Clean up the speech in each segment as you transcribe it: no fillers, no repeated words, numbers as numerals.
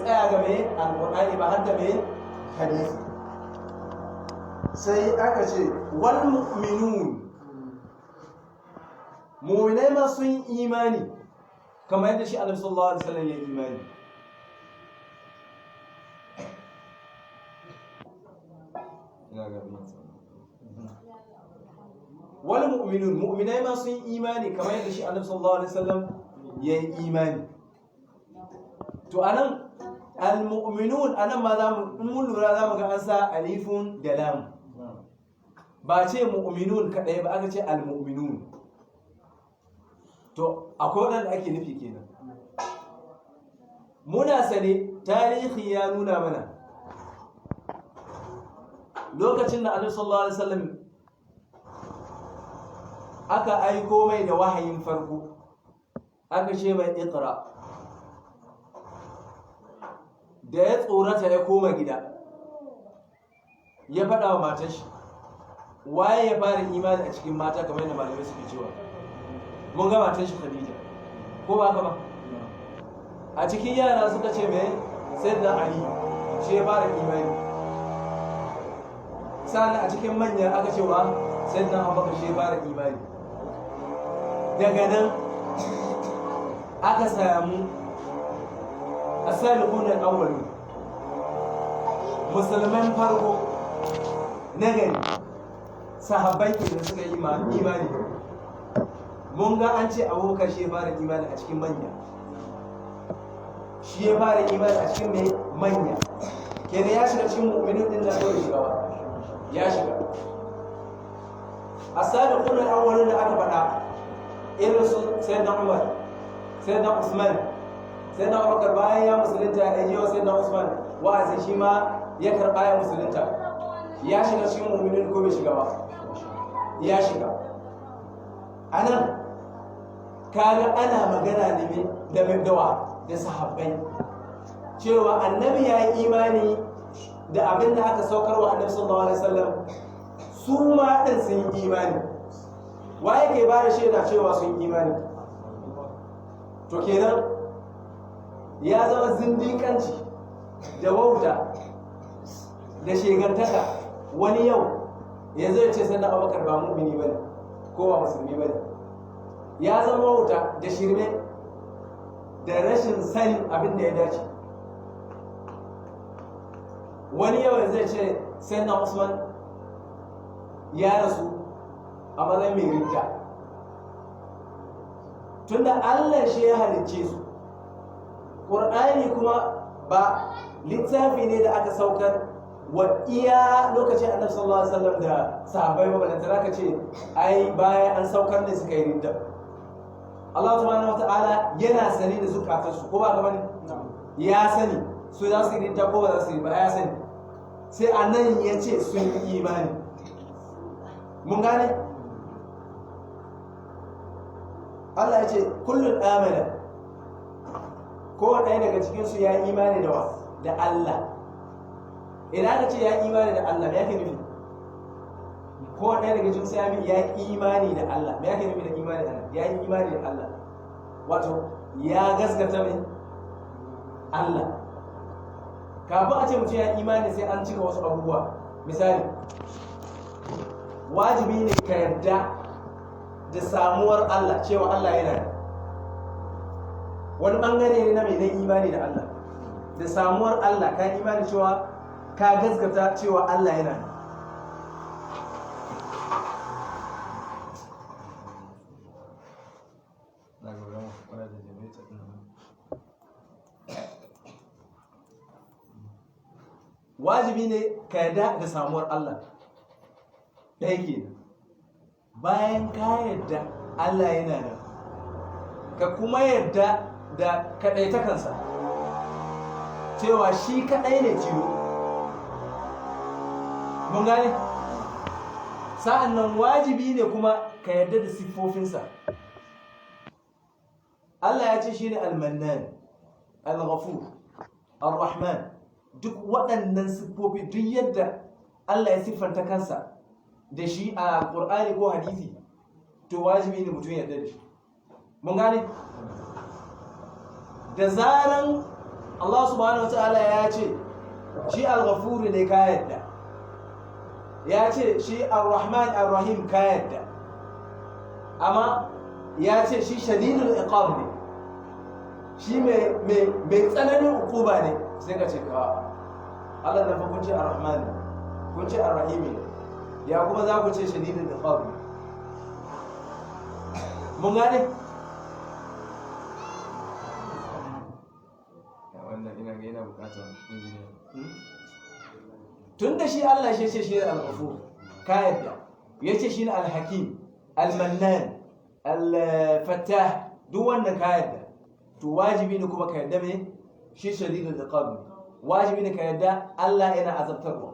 tsaya ga mai alƙur'ani ba har da mai hadisi. Sai aka ce wal mu'minun, mu'minai ma sun imani kamar yadda shi Annabi sallallahu alaihi wasallam ya imani. Wal mu'minun, mu'minai ma sun imani kamar yadda shi Annabi sallallahu alaihi wasallam ya imani. To anan al-mu'minun anan ma mun lura zamu ga an sa alifun da lam. Ba ce mu'minun kadai ba, aka ce al-mu'minun. To akwai wadanda ake nufi kenan. Muna sane tarihi ya nuna mana lokacin da Annabi sallallahu alaihi wasallam aka aiko mai da wahayin farko, aka ce mai iqra, da ya tsorata ya koma gida ya faɗa wa matar shi. Waye ya fara imani a cikin mata kamar yadda malamai suke cewa? Mun ga matar shi Khadija, ko ba ka ba? A cikin yara suka ce mai sayyidina Ali shi ya fara imani. Sannan a cikin manya aka ce wa sayyidina Abubakar shi ya fara imani. Daga nan aka samu as-sabiqun al-awwalun, musulman farko na gari, sahabbai da suka yi imani. Mun ga an ce Abubakar shi ya fara imani a cikin manya, shi ya fara imani a cikin mai manya, kenan ya shiga cikin mu'minin din da kawai shiga ba, ya shiga. As-sabiqun al-awwalun da aka faɗa irin su sayyidina Umar, sayyidina Usman, sayyidina Abubakar bayan ya musulunta ya je wa sayyidina Usman wa'azi, shi ma ya karɓa ya musulunta. Ya shiga cikin mu'minin ko bai shiga ba? Ya shiga. Anan kaga ana magana ne da dawa da sahabbai cewa annabi ya yi imani da abin da aka saukar wa annabi sallallahu alaihi wasallam, su ma din sun yi imani. Waye ke ba da shaida cewa sun yi imani? To kenan ya zama zindiƙanci da wauta da shegantaka wani yau yanzu ya ce sannan Abubakar ba mu'mini bane ko ba musulmi bane. Ya zama wauta da shirme da rashin sanin abin da ya dace. Wani yau yanzu ya ce sannan Usman ya rasu a matsayin mai ridda, tunda Allah shi ya halicce su. Ƙur'ani kuma ba littafi ne da aka saukar wa iya lokacin Annabi sallallahu alaihi wasallam da sahabbai ba, da zaka ce ai bayan an saukar ne suka yi ridda. Allah subhanahu wataala yana sani da zukatansu, ko ba ga bane? Ya sani su za su yi ridda ko ba za su yi ba, ya sani. Sai anan ya ce sun yi imani. Mun gane? Allah ya ce kullun amana, kowane ɗaya daga cikinsu ya yi imani da wa? Da Allah. Idan aka ce ya yi imani da Allah, me yake nufi? Kowane ɗaya daga cikinsu ya yi imani da Allah. Me yake nufi da imani da Allah? Ya yi imani da Allah, wato ya gaskata mai Allah. Kafin a ce mutum ya yi imani sai an cika wasu abubuwa. Misali, wajibi ne ka yarda da samuwar Allah, cewa Allah yana da wani bangare ne na mai na imani da Allah, da samuwar Allah, ka imani cewa ka gaskata cewa Allah yana da. Wajibi ne ka yarda da samuwar Allah. Ɗaya ke bayan ka yarda Allah yana da, ka kuma yarda da kaɗaitakansa, cewa shi kaɗai ne tilo. Mun gane? Sa'an nan wajibi ne kuma ka yarda da siffofinsa. Allah ya ce shi ne al-Mannan, al-Ghafur, al-Rahman. Duk waɗannan siffofi, duk yadda Allah ya siffanta kansa da shi a Qur'ani ko hadisi, to wajibi ne mutum yarda da shi. Mun gane? Da zaran Allah subhanahu wataala ya ce shi al-ghafur ne ka yadda, ya ce shi ar-rahman ar-rahim ka yadda, amma ya ce shi shadidul iqab ne, shi mai tsananin hukuma ne, sai ka ce ka Allah da fa kun ce ar-rahman kun ce ar-rahim ya kuma za ku ce shadidul iqab mun gane wannan ina ga yana bukatar injiniya tun da shi Allah shi ce shi al-ghafur ka yadda yace shi ne al-hakim al-mannan al-fattah duk wanda ka yadda to wajibi ne kuma ka yadda me shi shadidul iqab wajibi ne ka yadda Allah yana azabtarwa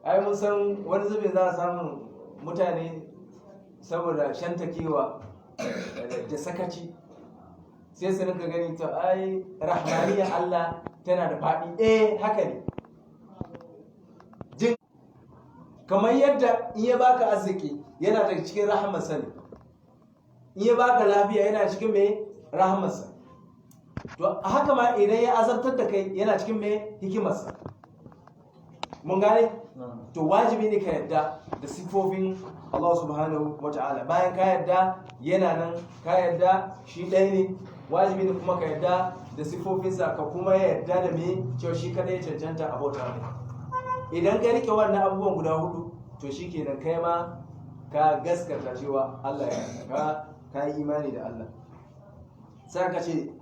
ai mun san wani zube za a samu mutane saboda shantakewa da sakaci sai su rinka gani to ai rahmaniyar Allah tana da faɗi haka ne jin kamar yadda in ya baka arziki yana daga cikin rahamarsa ne, in ya baka lafiya yana cikin mai rahamarsa, to haka ma idan ya azabtar da kai yana cikin mai hikimarsa. Mun gane to wajibi ne ka yadda da sifofin Allah subhanahu wa ta'ala, bayan ka yadda yana nan ka yadda shi ɗaya ne, wajibi ne kuma ka yadda da sifofinsa ka kuma yadda da me cewa shi kadai cancanta a bauta mai. Idan ka rike wannan abubuwan guda hudu to shi kenan kai ma ka gaskata cewa Allah ya ka yi imani da Allah. Sai ka ce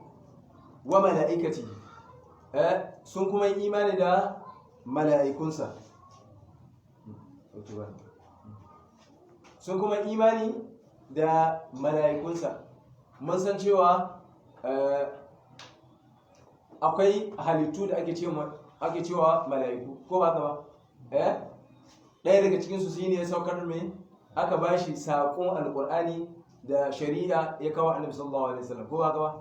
wa mala'ikati sun kuma yi imani da mala'ikunsa, sun kuma imani da mala'ikunsa. Mun san cewa akwai halittu da ake cewa mala'iku ko ba ka ba ɗaya daga cikinsu shi ne ya saukar mai aka ba shi saƙon alƙur'ani da shari'a ya kawo annabi sallallahu alaihi wasallam ko ba ka ba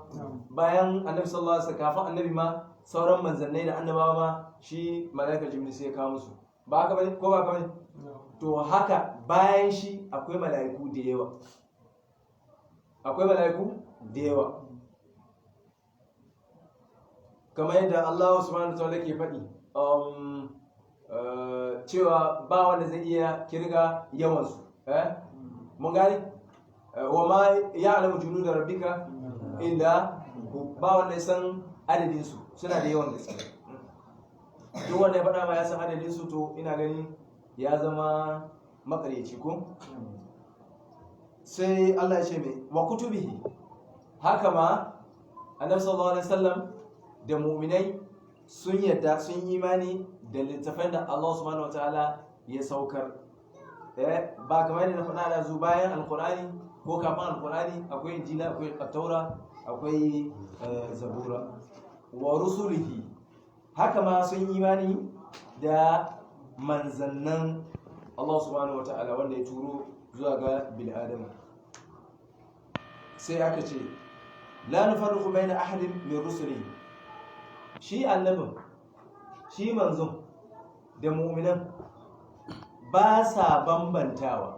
bayan annabi sallallahu alaihi wasallam kafin annabi ma sauran manzannai da annabawa ma shi mala'ika jibril sai ya kawo musu ba haka bane ko ba ka bane to haka bayan shi akwai mala'iku da yawa, akwai mala'iku da yawa kamar yadda Allah subhanahu wa ta'ala ke faɗi cewa ba wanda zai iya kirga yawansu mun gani wa ma ya'lamu junuda rabbika illa ba wanda ya san adadinsu, suna da yawan gaske. Duk wanda ya faɗa ma ya san adadinsu to ina gani ya zama makaryaci ko. Sai Allah ya ce mai wa kutubihi, haka ma annabi sallallahu alaihi wasallam da mu'minai sun yadda sun imani da littafin da Allah subhanahu wataala ya saukar. Ba kamar yadda na faɗa da zu bayan alqur'ani ko kafin alqur'ani akwai injila, akwai at-taura, akwai zabura. Wa rusulihi, haka ma sun imani da manzannan Allah subhanahu wataala wanda ya turo zuwa ga bil adama. Sai aka ce la nufarriqu baina ahadin min rusulihi, shi annabin shi manzon da mu'minan ba sa bambantawa,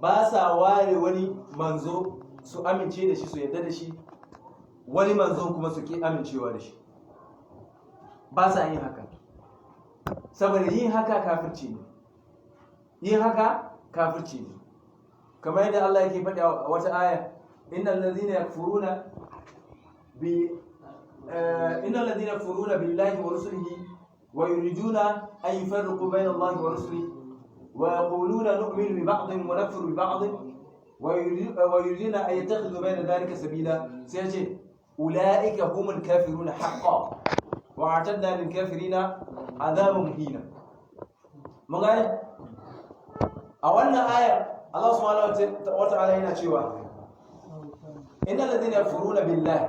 ba sa ware wani manzo su amince da shi su yadda da shi, wani manzo kuma su ki amincewa da shi, ba sa yin haka. Saboda yin haka kafirci ne, yin haka kafirci ne, kamar yadda Allah yake faɗi a wata aya innal ladhina yakfuruna billahi wa rusulihi wa yuriduna an yufarriqu bayna Allahi wa rusulihi wa yaquluna nu'minu bi ba'dhin wa nakfuru bi ba'dhin wa yuriduna an yattakhidhu bayna dhalika sabila. Sai ce ulaika humul kafiruna haqqan wa a'tadna lil kafirina adhaban muhina. Mun gane a wannan ayar Allah subhanahu wa ta'ala yana cewa innal ladhina yakfuruna billahi,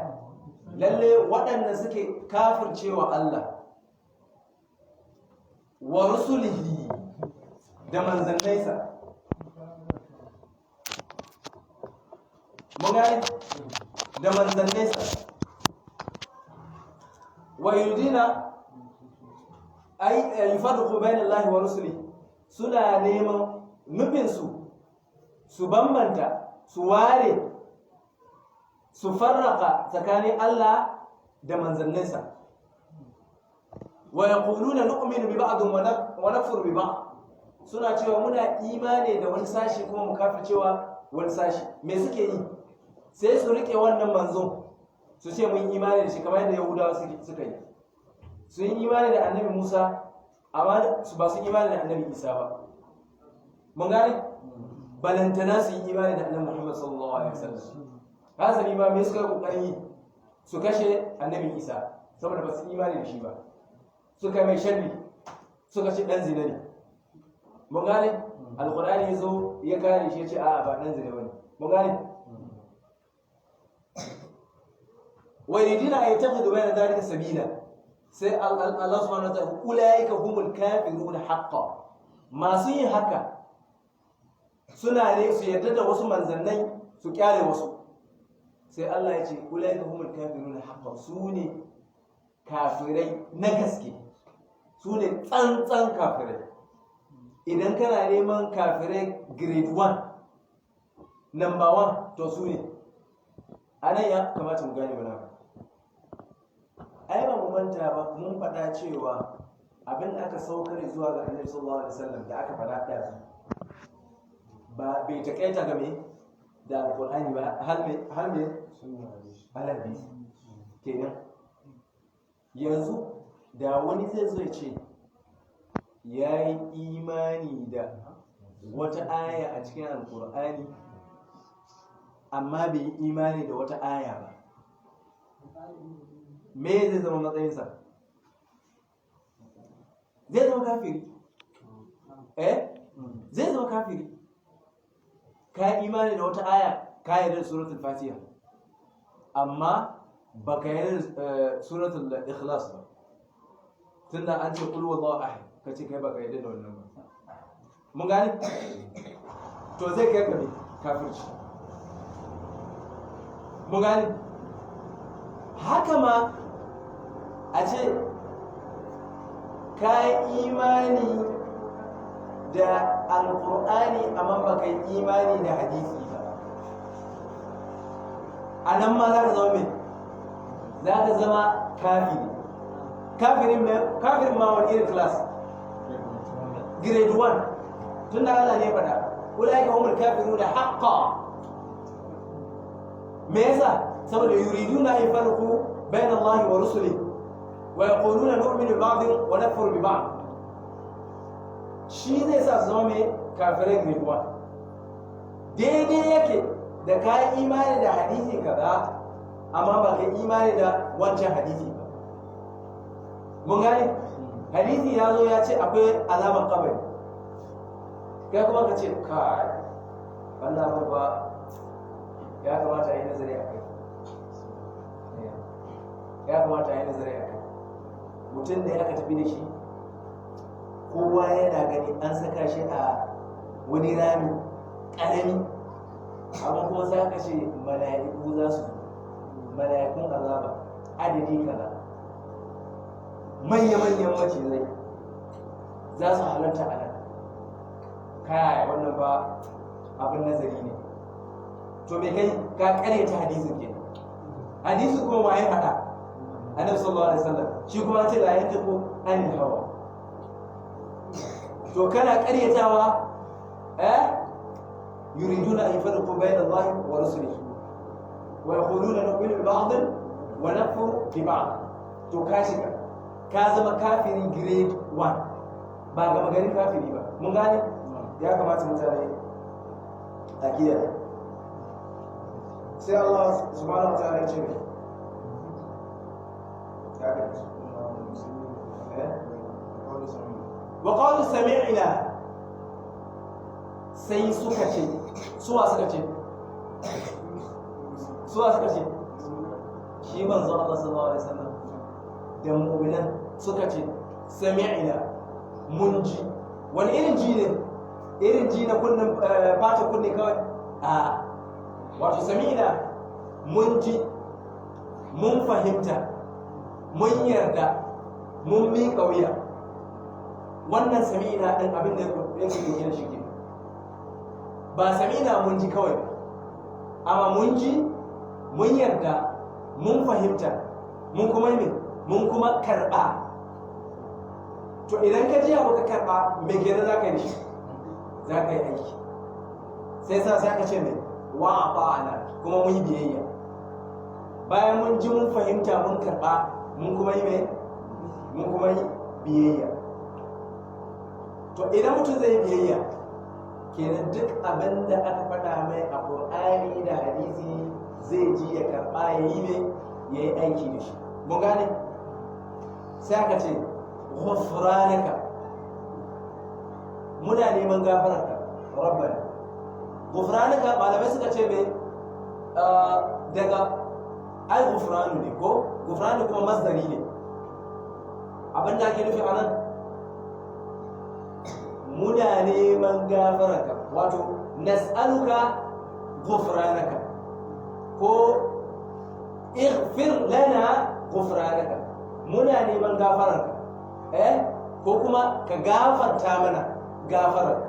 lalle waɗanda suke kafircewa Allah wa rusulihi da manzannaisa. Mun gane da manzannaisa. Wa yuridina ay yufarriqu bayna Allahi wa rusulihi, suna neman nufinsu su bambanta, su ware, su farraka tsakanin Allah da manzanninsa wa yaquluna nu'minu bi ba'd wa nakfuru bi ba'd, suna cewa muna imani da wani sashi kuma mu kafircewa wani sashi. Me suke yi? Sai su rike wannan manzo su ce mun imani da shi, kamar yadda Yahudawa suka yi. Sun yi imani da annabi Musa amma su ba su imani da annabi Isa ba. Mun gane? Balantana su yi imani da annabi Muhammad sallallahu alaihi wasallam. Hasali ma me suka kokarin yi? Su kashe annabi Isa saboda ba su imani da shi ba. Suka mai sharri, suka ce dan zina ne. Mun gane? Alqur'ani yazo ya kare shi ya ce a'a ba dan zina bane. Mun gane? wa yuriduna an yattakhidhu bayna dhalika sabila, sai Allah subhanahu wa ta'ala ulaika humul kafiruna haqqan. Masu yin haka suna ne su yarda da wasu manzannai su kyale wasu. Sai Allah ya ce ulaika humul kafiruna haqqan, su ne kafirai na gaske, su ne tsantsan kafirai. Idan kana neman kafirai grade 1 number 1 to su ne. Anan ya kamata mu gane wani abu. Ai ba mu manta ba, mun faɗa cewa abin da aka saukar zuwa ga Annabi sallallahu alaihi wasallam da aka faɗa da ba bai takaita ga me da alqur'ani ba, har me sunna hadisi kenan. Yanzu da wani zai zo ya ce yayi imani da wata aya a cikin alqur'ani amma bai yi imani da wata aya ba, me zai zama matsayinsa? Zai zama kafiri. Zai zama kafiri. Ka imani da wata aya, ka yarda da suratul Fatiha amma baka yarda da suratul Ikhlas ba, tunda an ce qul huwallahu ahad kace kai baka yarda da wannan ba. Mun gane? To zai kai ka ne kafirci. Mun gane? Haka ma a ce ka imani da alkur'ani amma ba ka yi imani da hadisi ba, a nan ma za ka zama mai? Za ka zama kafiri. Kafirin ma wani irin class? Grade 1. tun da Allah ne faɗa ulaika humul kafiruna haqqan. Me yasa? saboda yuriduna an yafarqu bayna Allah wa rusulihi wa yaquluna nu'minu bi ba'd wa nakfuru bi ba'd. Shi zai sa su zama mai kafirai grade 1. Daidai yake da ka yi imani da hadisi kaza amma ba ka yi imani da wancan hadisi ba. Mun gane? Hadisi ya zo ya ce akwai azaban kabari, kai kuma ka ce kai wannan ba ya kamata a yi nazari a kai, ya kamata a yi nazari a kai. Mutum da ya ka tafi da shi kowa yana gani an saka shi a wani rami ƙarami, amma kuma za ka ce mala'iku za su, mala'ikun azaba adadi kaza, manya-manyan macizai za su halarta a nan. Kai wannan ba abin nazari ne. To me kai ka karyata hadisin ke? Hadisin kuma ma ya faɗa Annabi sallallahu alaihi wasallam, shi kuma ce la yantiqu anil hawa. To kana karyatawa yuriduna an yafarqu bayna Allah wa rasulihi wa yaquluna nu'minu bi ba'd wa nakfuru bi ba'd. To ka shiga, ka zama kafirin grade 1, ba ga maganin kafiri ba. Mun gane? Ya kamata mutane a kiyaye. Sai Allah subhanahu wa ta'ala ya ce wa qalu sami'na, sai suka ce, suwa suka ce shi manzo Allah sallallahu alaihi wasallam da mu'minan suka ce sami'na, mun ji. Wani irin ji ne? Irin ji na kunnen fata kunne kawai? A wato sami'na, mun ji, mun fahimta, mun yarda, mun miƙa wuya. Wannan sami'na ɗin abin da yake yin shi ke, ba sami'na mun ji kawai, amma mun ji, mun yarda, mun fahimta, mun kuma yi mun kuma karɓa. To idan ka ji abu ka karɓa me kenan za ka yi shi za ka yi aiki sai aka ce mai wa a ba'ana kuma mun yi biyayya bayan mun ji mun fahimta mun karɓa mun kuma yi mai mun kuma yi biyayya. To idan mutum zai yi biyayya kenan duk abin da aka faɗa mai a ƙur'ani da hadisi zai ji ya karɓa ya yi mai ya yi aiki da shi. Mun gane sai aka ce ghufranaka muna neman gafararka rabbana. Ghufranaka malamai suka ce mai daga ai ghufranu ne ko ghufranu kuma masdari ne. Abin da ake nufi a nan muna neman gafararka wato nas'aluka ghufranaka ko ighfir lana ghufranaka muna neman gafararka ko kuma ka gafarta mana gafararka.